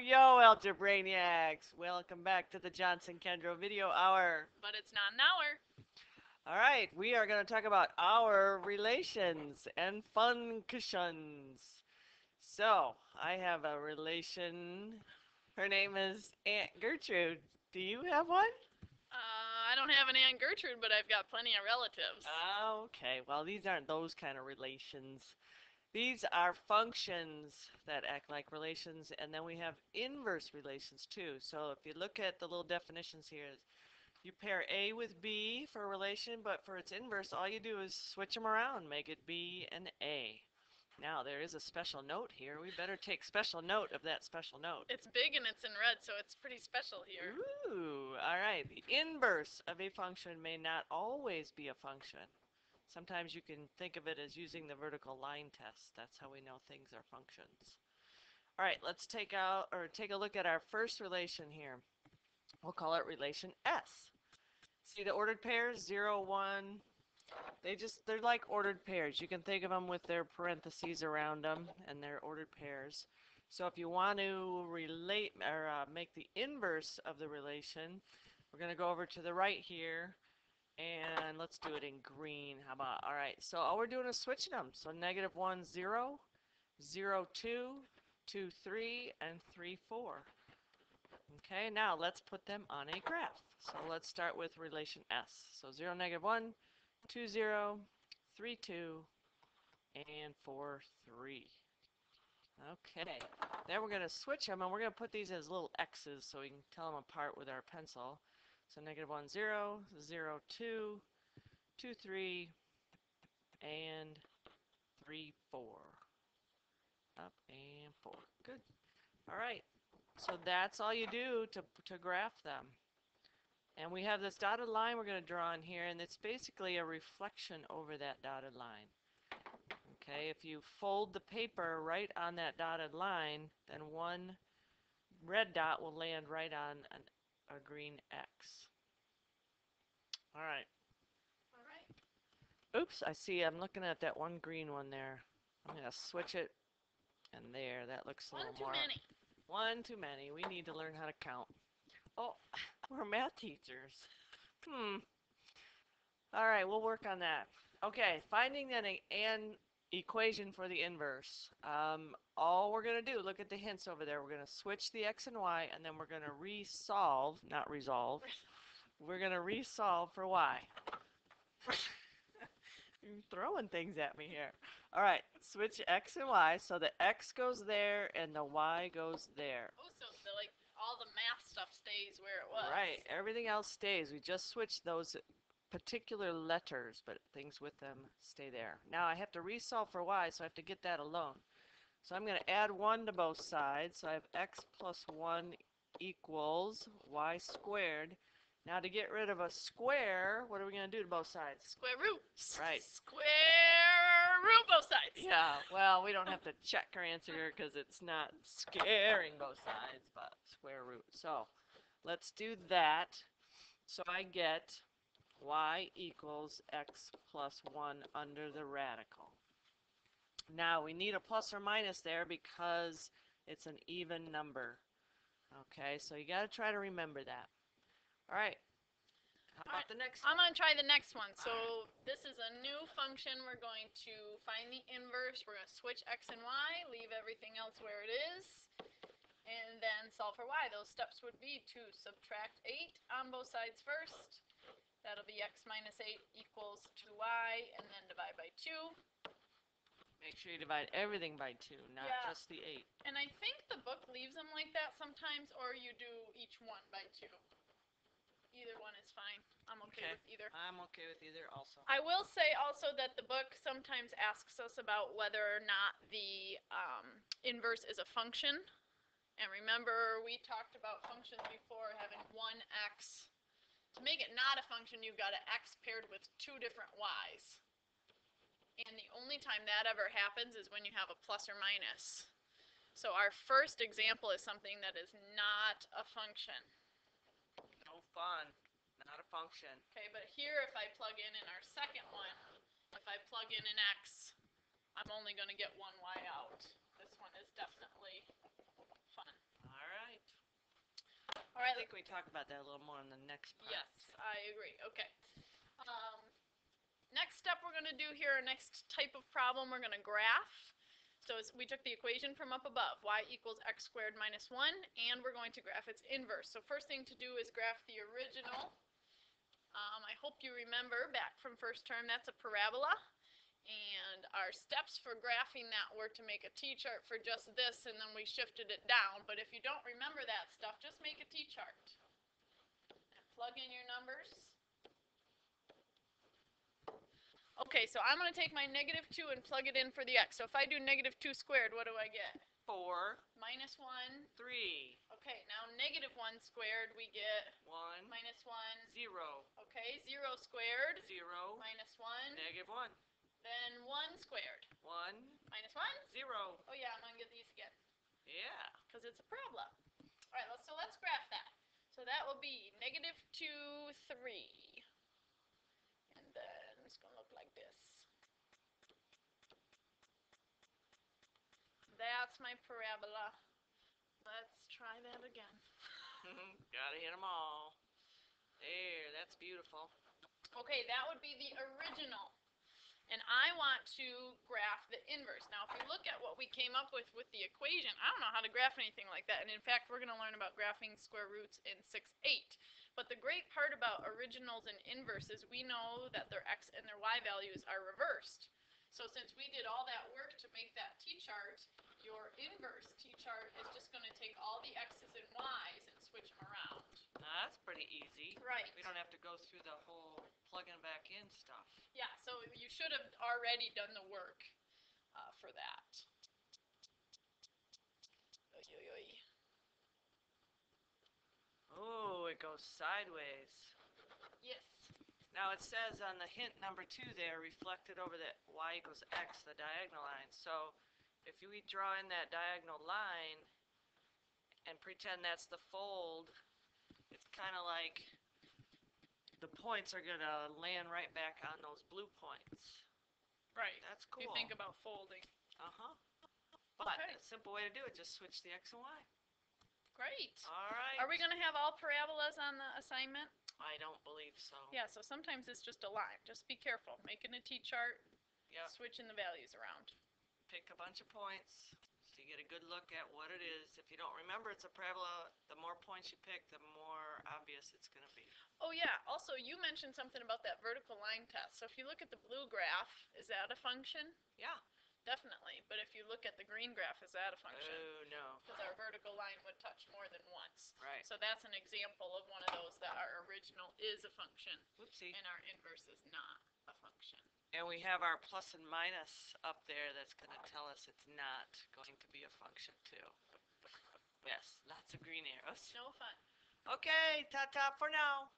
Yo, Algebrainiacs! Welcome back to the Johnson Kendro Video Hour. But it's not an hour. All right, we are going to talk about our relations and functions. So, I have a relation. Her name is Aunt Gertrude. Do you have one? I don't have an Aunt Gertrude, but I've got plenty of relatives. Okay, well, these aren't those kind of relations. These are functions that act like relations, and then we have inverse relations too. So if you look at the little definitions here, you pair A with B for a relation, but for its inverse, all you do is switch them around, make it B and A. Now, there is a special note here. We better take special note of that special note. It's big and it's in red, so it's pretty special here. Ooh, all right. The inverse of a function may not always be a function. Sometimes you can think of it as using the vertical line test. That's how we know things are functions. All right, let's take a look at our first relation here. We'll call it relation S. See the ordered pairs, 0, 1. They're like ordered pairs. You can think of them with their parentheses around them, and they're ordered pairs. So if you want to relate or make the inverse of the relation, we're going to go over to the right here, and let's do it in green. How about, all right, so all we're doing is switching them. So -1, 0, 0, 2, 2, 3, and 3, 4. Okay, now let's put them on a graph. So let's start with relation S. So 0, -1, 2, 0, 3, 2, and 4, 3. Okay, then we're going to switch them, and we're going to put these as little X's so we can tell them apart with our pencil. So -1, 0, 0, 2, 2, 3, and 3, 4. Up and 4. Good. All right. So that's all you do to graph them. And we have this dotted line we're going to draw in here, and it's basically a reflection over that dotted line. Okay, if you fold the paper right on that dotted line, then one red dot will land right on a green X. All right. All right. Oops, I see I'm looking at that one green one there. I'm going to switch it, and there, that looks a little more. One too many. One too many. We need to learn how to count. Oh, we're math teachers. All right, we'll work on that. Okay, finding an equation for the inverse. All we're going to do, look at the hints over there. We're going to switch the x and y, and then we're going to resolve, not resolve. We're going to resolve for y. You're throwing things at me here. All right, switch x and y, so the x goes there and the y goes there. Oh, so like all the math stuff stays where it was. Right, everything else stays. We just switched those particular letters, but things with them stay there. Now I have to resolve for y, so I have to get that alone. So I'm going to add 1 to both sides. So I have x plus 1 equals y squared. Now to get rid of a square, what are we going to do to both sides? Square root. Right. Square root both sides. Yeah, well, we don't have to check our answer because it's not scaring both sides, but square root. So let's do that. So I get y equals x plus 1 under the radical. Now we need a plus or minus there because it's an even number. Okay, so you got to try to remember that. All right. How about the next I'm one? going to try the next one. So this is a new function. We're going to find the inverse. We're going to switch x and y, leave everything else where it is, and then solve for y. Those steps would be to subtract 8 on both sides first. That'll be x minus 8 equals 2y, and then divide by 2. Make sure you divide everything by 2, not just the 8. And I think the book leaves them like that sometimes, or you do each one by 2. Either one is fine. I'm okay with either. I'm okay with either also. I will say also that the book sometimes asks us about whether or not the inverse is a function. And remember, we talked about functions before having one x. To make it not a function, you've got an x paired with 2 different y's. And the only time that ever happens is when you have a plus or minus. So our first example is something that is not a function. No fun. Not a function. Okay, but here if I plug in our second one, if I plug in an x, I'm only going to get one y out. This one is definitely fun. All I think we talk about that a little more in the next part. Yes, I agree. Okay. Next step we're going to do here, next type of problem, we're going to graph. So we took the equation from up above, y equals x squared minus 1, and we're going to graph its inverse. So first thing to do is graph the original. I hope you remember back from first term, that's a parabola. And our steps for graphing that were to make a t-chart for just this, and then we shifted it down. But if you don't remember that stuff, just make a t-chart. And plug in your numbers. Okay, so I'm going to take my negative 2 and plug it in for the x. So if I do negative 2 squared, what do I get? 4. Minus 1. 3. Okay, now negative 1 squared, we get 1. minus 1. 0. Okay, 0 squared. 0. Minus 1. Negative 1. Then 1 squared. 1. Minus 1. 0. Oh yeah, I'm going to get these again. Yeah. Because it's a parabola. All right, so let's graph that. So that will be negative 2, 3. And then it's going to look like this. That's my parabola. Let's try that again. Gotta hit them all. There, that's beautiful. Okay, that would be the original. And I want to graph the inverse. Now, if you look at what we came up with the equation, I don't know how to graph anything like that. And in fact, we're going to learn about graphing square roots in 6-8. But the great part about originals and inverses, we know that their x and their y values are reversed. So since we did all that work to make that t-chart, your inverse t-chart is just going to take all the x's and y's and switch them around. That's pretty easy. Right. We don't have to go through the whole plugging back in stuff. Yeah, so you should have already done the work for that. Oy, oy, oy. Oh, it goes sideways. Yes. Now it says on the hint number 2 there, reflected over the y equals x, the diagonal line. So if we draw in that diagonal line and pretend that's the fold, it's kind of like the points are going to land right back on those blue points. Right. That's cool. If you think about folding. Uh-huh. But Okay. a simple way to do it, just switch the x and y. Great. All right. Are we going to have all parabolas on the assignment? I don't believe so. Yeah, so sometimes it's just a line. Just be careful. Making a t-chart, Yep. switching the values around. Pick a bunch of points so you get a good look at what it is. If you don't remember it's a parabola, the more points you pick, the more obvious it's going to be. Oh yeah, also you mentioned something about that vertical line test. So if you look at the blue graph, is that a function? Yeah. Definitely. But if you look at the green graph, is that a function? Oh, no. Because our vertical line would touch more than once. Right. So that's an example of one of those that our original is a function Whoopsie. and our inverse is not a function. And we have our plus and minus up there that's going to tell us it's not going to be a function too. Yes, lots of green arrows. No fun. Okay, ta-ta for now.